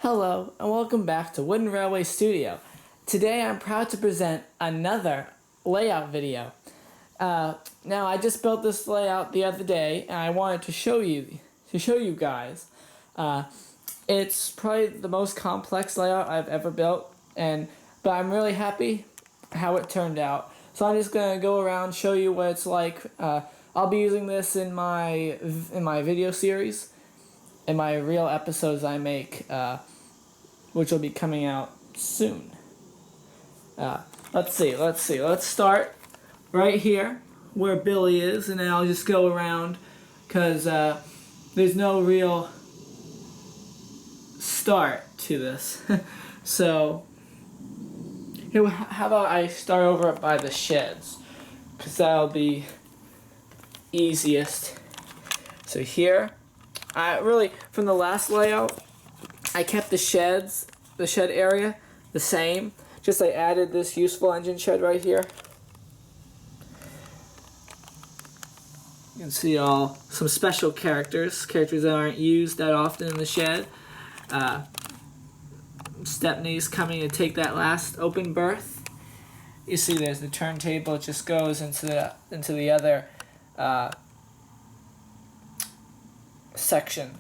Hello and welcome back to Wooden Railway Studio. Today I'm proud to present another layout video. Now I just built this layout the other day and I wanted to show you guys. It's probably the most complex layout I've ever built, but I'm really happy how it turned out. So I'm just gonna go around show you what it's like. I'll be using this in my video series, in my real episodes I make, which will be coming out soon. Let's see. Let's start right here where Billy is, and then I'll just go around because there's no real start to this. So here, how about I start over by the sheds, because that'll be easiest. So here, from the last layout, I kept the shed area the same. Just I added this useful engine shed right here. You can see some special characters that aren't used that often in the shed. Stepney's coming to take that last open berth. You see there's the turntable. It just goes into the other section.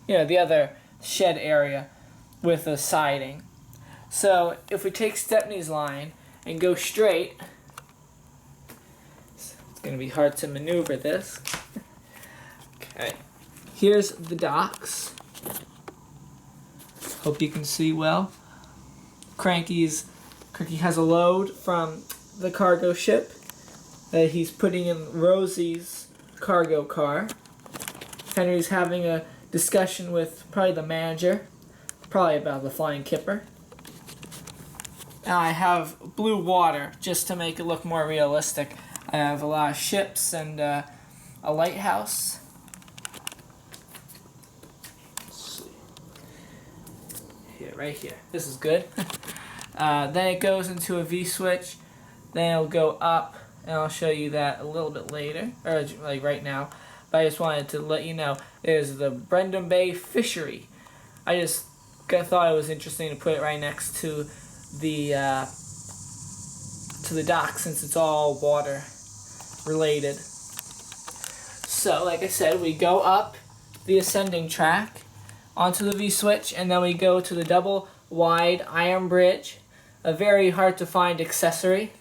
The other shed area with the siding. So if we take Stepney's line and go straight, it's going to be hard to maneuver this. Okay, here's the docks. Hope you can see well. Cranky has a load from the cargo ship that he's putting in Rosie's cargo car. Henry's having a discussion with probably the manager, probably about the flying kipper. Now I have blue water just to make it look more realistic. I have a lot of ships and a lighthouse. Let's see. Here, right here. This is good. Then it goes into a V-switch. Then it'll go up, and I'll show you that a little bit later, or like right now. But I just wanted to let you know there's the Brendan Bay fishery. I just thought it was interesting to put it right next to the dock, since it's all water related. So like I said, we go up the ascending track onto the V-switch, and then we go to the double wide iron bridge, a very hard to find accessory.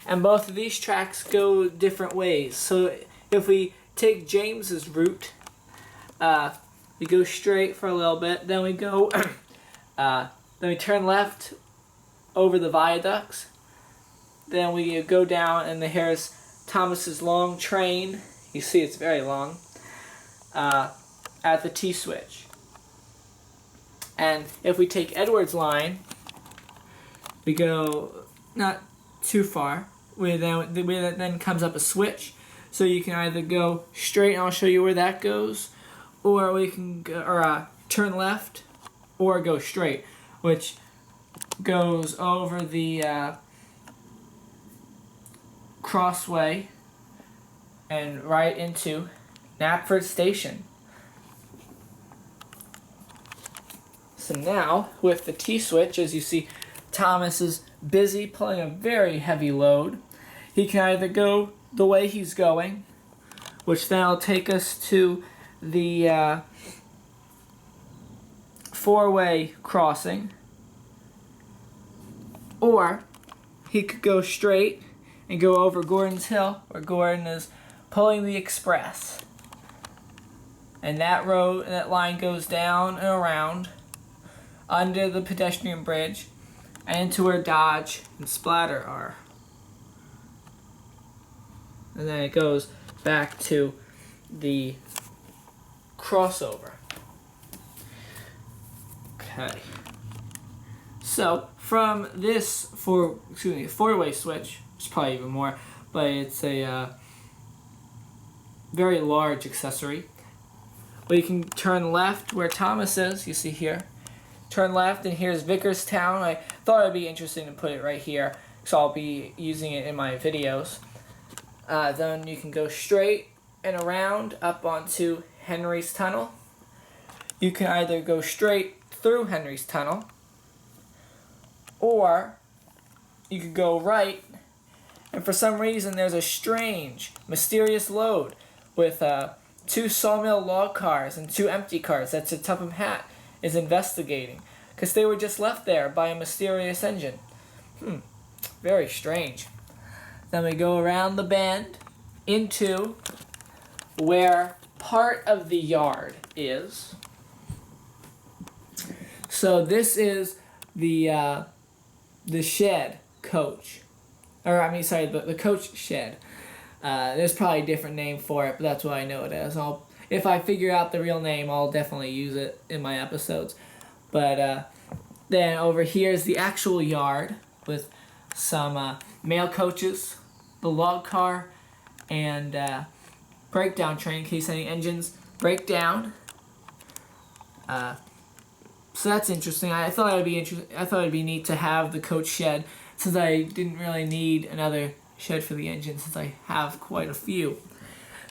And both of these tracks go different ways. So if we take James's route, we go straight for a little bit, then we go then we turn left over the viaducts, then we go down, and here's Thomas's long train. You see it's very long, at the T-switch. And if we take Edward's line, we go not too far, then comes up a switch. So you can either go straight, and I'll show you where that goes, or we can turn left, or go straight, which goes over the crossway and right into Knapford Station. So now, with the T-switch, as you see, Thomas is busy pulling a very heavy load. He can either go the way he's going, which then will take us to the four-way crossing, or he could go straight and go over Gordon's Hill, where Gordon is pulling the express, and that line goes down and around under the pedestrian bridge and into where Dodge and Splatter are. And then it goes back to the crossover. Okay. So from this four-way switch, it's probably even more, but it's a very large accessory. We can turn left where Thomas is. You see here. Turn left, and here's Vicarstown. I thought it'd be interesting to put it right here, so I'll be using it in my videos. Then you can go straight and around up onto Henry's Tunnel. you can either go straight through Henry's Tunnel, or you could go right, and for some reason there's a strange, mysterious load with 2 Sawmill log cars and 2 empty cars that Sir Topham Hatt is investigating, because they were just left there by a mysterious engine. Very strange. Then we go around the bend into where part of the yard is. So this is the shed coach, or I mean, sorry, the coach shed. There's probably a different name for it, but that's what I know it as. If I figure out the real name, I'll definitely use it in my episodes. But then over here is the actual yard with some mail coaches, the log car, and breakdown train in case any engines break down. So that's interesting. I thought it'd be neat to have the coach shed, since I didn't really need another shed for the engine, since I have quite a few.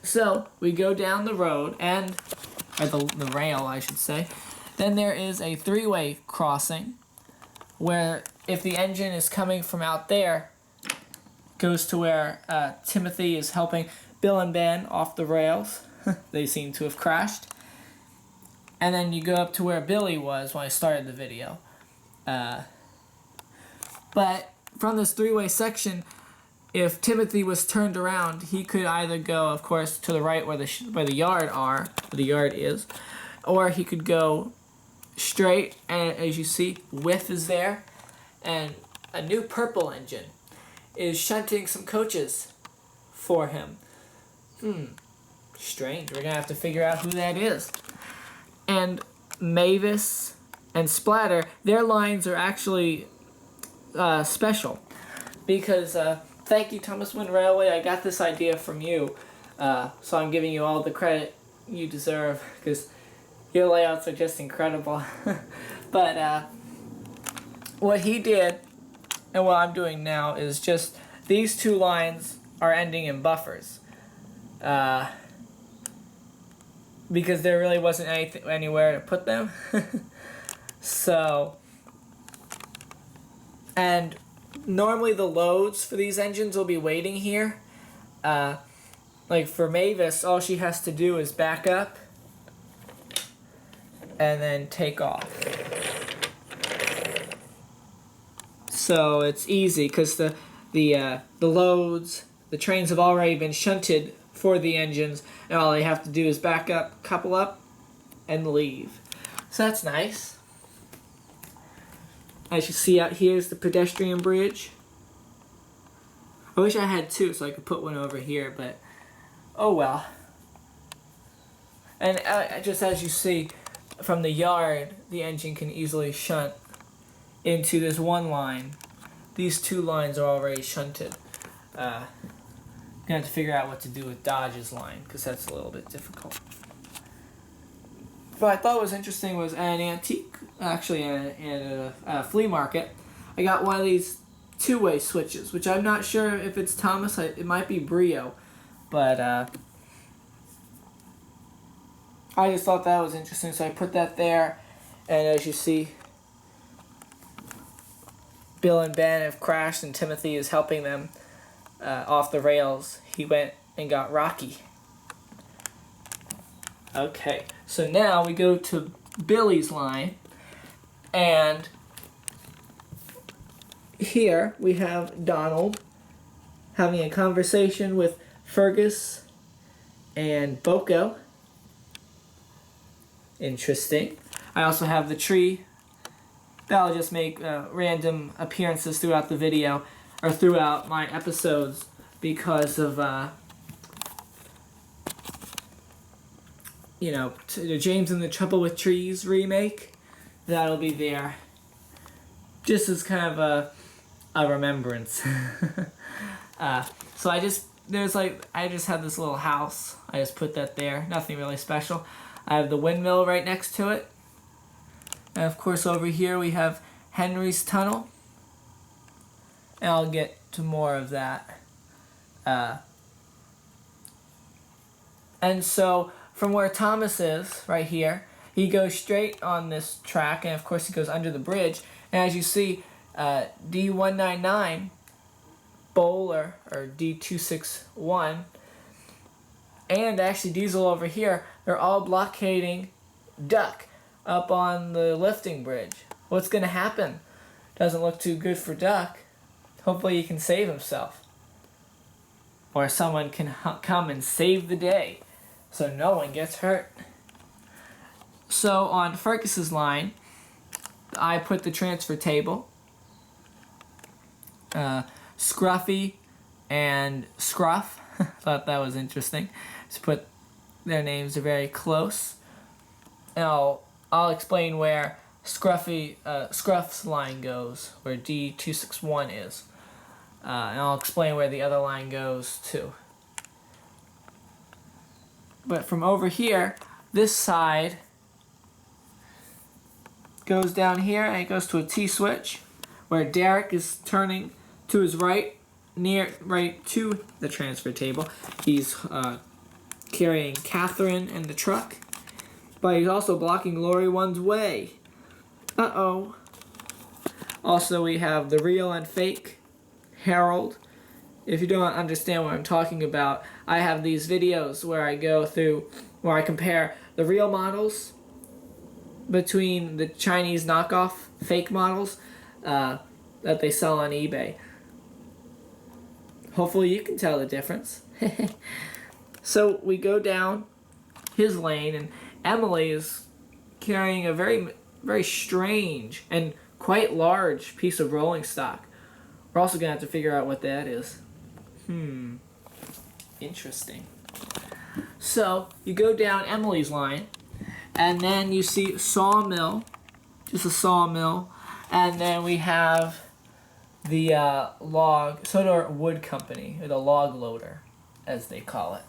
So we go down the road, or the rail, I should say. Then there is a 3-way crossing, where if the engine is coming from out there, goes to where Timothy is helping Bill and Ben off the rails. They seem to have crashed. And then you go up to where Billy was when I started the video. But from this 3-way section, if Timothy was turned around, he could either go, of course, to the right where the yard is, or he could go straight. And as you see, width is there, and a new purple engine is shunting some coaches for him. Strange. We're gonna have to figure out who that is. And Mavis and Splatter, their lines are actually special, because thank you, Thomas Wooden Railway. I got this idea from you, so I'm giving you all the credit you deserve, because your layouts are just incredible. But what he did and what I'm doing now is just these 2 lines are ending in buffers. Because there really wasn't anywhere to put them. So, and normally the loads for these engines will be waiting here. Like for Mavis, all she has to do is back up and then take off. So it's easy, because the loads, the trains have already been shunted for the engines, and all they have to do is back up, couple up, and leave. So that's nice. As you see out here is the pedestrian bridge. I wish I had 2 so I could put one over here, but oh well. And just as you see from the yard, the engine can easily shunt into this one line. These 2 lines are already shunted. Gonna have to figure out what to do with Dodge's line, because that's a little bit difficult. What I thought was interesting was at an antique, actually at a flea market, I got one of these 2-way switches, which I'm not sure if it's Thomas. It might be Brio, but I just thought that was interesting, so I put that there. And as you see, Bill and Ben have crashed, and Timothy is helping them off the rails. He went and got Rocky. Okay, so now we go to Billy's line, and here we have Donald having a conversation with Fergus and Boko. Interesting. I also have the tree. That'll just make random appearances throughout the video, or throughout my episodes, because of the James and the Trouble with Trees remake. That'll be there, just as kind of a remembrance. So I just have this little house. I just put that there. Nothing really special. I have the windmill right next to it. And of course over here we have Henry's Tunnel. And I'll get to more of that. And so from where Thomas is, right here, He goes straight on this track, and of course he goes under the bridge. And as you see, D199, Bowler, or D261, and actually Diesel over here, they're all blockading Duck up on the lifting bridge. What's going to happen? Doesn't look too good for Duck. Hopefully he can save himself. Or someone can come and save the day so no one gets hurt. So on Fergus's line, I put the transfer table. Scruffy and Scruff. Thought that was interesting. To put their names are very close. And I'll explain where Scruff's line goes, where D261 is. And I'll explain where the other line goes too. But from over here, this side goes down here and it goes to a T-switch where Derek is turning to his right, right to the transfer table. He's carrying Catherine and the truck, but he's also blocking Lorry 1's way. Uh-oh. Also, we have the real and fake Harold. If you don't understand what I'm talking about, I have these videos where I go through, where I compare the real models between the Chinese knockoff fake models that they sell on eBay. Hopefully you can tell the difference. So we go down his lane, and Emily is carrying a very, very strange and quite large piece of rolling stock. We're also going to have to figure out what that is. Interesting. So you go down Emily's line, and then you see Sawmill, just a sawmill, and then we have the Sodor Wood Company, or the log loader, as they call it.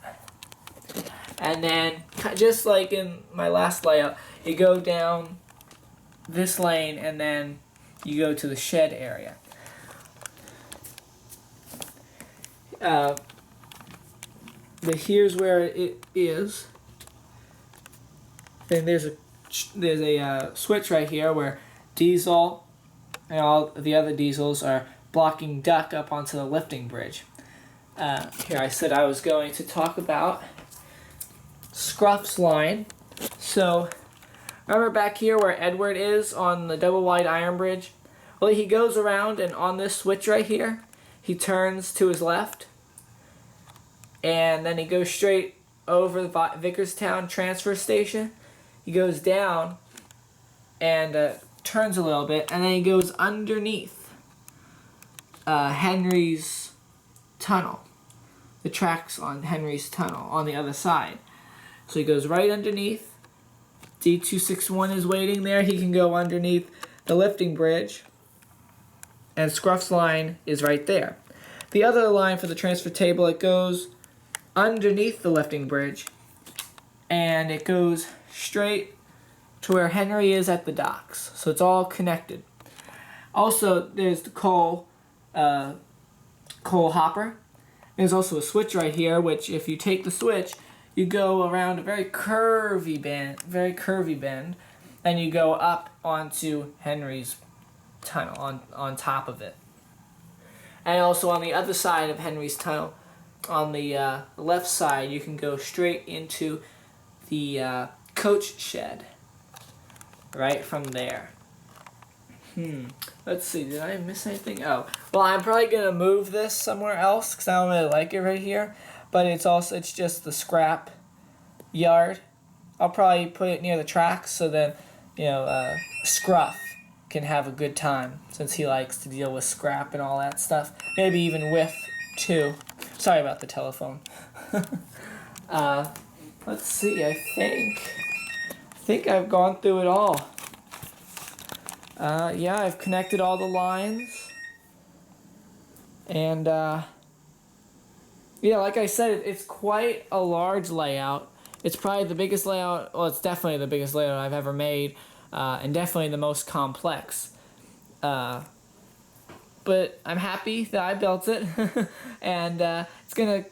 And then, just like in my last layout, you go down this lane, and then you go to the shed area. Here's where it is. And there's a switch right here where Diesel and all the other diesels are blocking Duck up onto the lifting bridge. Here I said I was going to talk about Scruff's line. So remember back here where Edward is on the double wide iron bridge? Well, he goes around, and on this switch right here, he turns to his left, and then he goes straight over the Vicarstown transfer station. He goes down and turns a little bit, and then he goes underneath Henry's tunnel. The tracks on Henry's tunnel on the other side. So he goes right underneath. D261 is waiting there. He can go underneath the lifting bridge. And Scruff's line is right there. The other line for the transfer table, it goes underneath the lifting bridge, and it goes straight to where Henry is at the docks. So it's all connected. Also, there's the coal hopper. There's also a switch right here, which if you take the switch, you go around a very curvy bend, and you go up onto Henry's tunnel on top of it. And also on the other side of Henry's tunnel, on the left side, you can go straight into the coach shed. Right from there. Let's see, did I miss anything? Oh, well, I'm probably going to move this somewhere else because I don't really like it right here. But it's just the scrap yard. I'll probably put it near the tracks so that, Scruff can have a good time since he likes to deal with scrap and all that stuff. Maybe even with Choo. Sorry about the telephone. Let's see, I think I've gone through it all. Yeah, I've connected all the lines. And, yeah, like I said, it's quite a large layout. It's probably the biggest layout, well, it's definitely the biggest layout I've ever made, and definitely the most complex. But I'm happy that I built it, and it's going to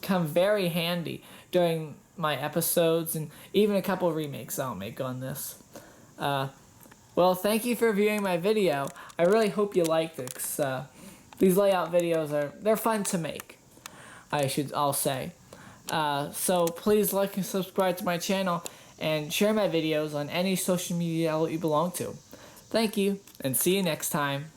come very handy. during my episodes, and even a couple remakes I'll make on this. Well, thank you for viewing my video. I really hope you liked it, 'cause these layout videos they're fun to make, I'll say. So please like and subscribe to my channel, and share my videos on any social media outlet you belong to. Thank you, and see you next time.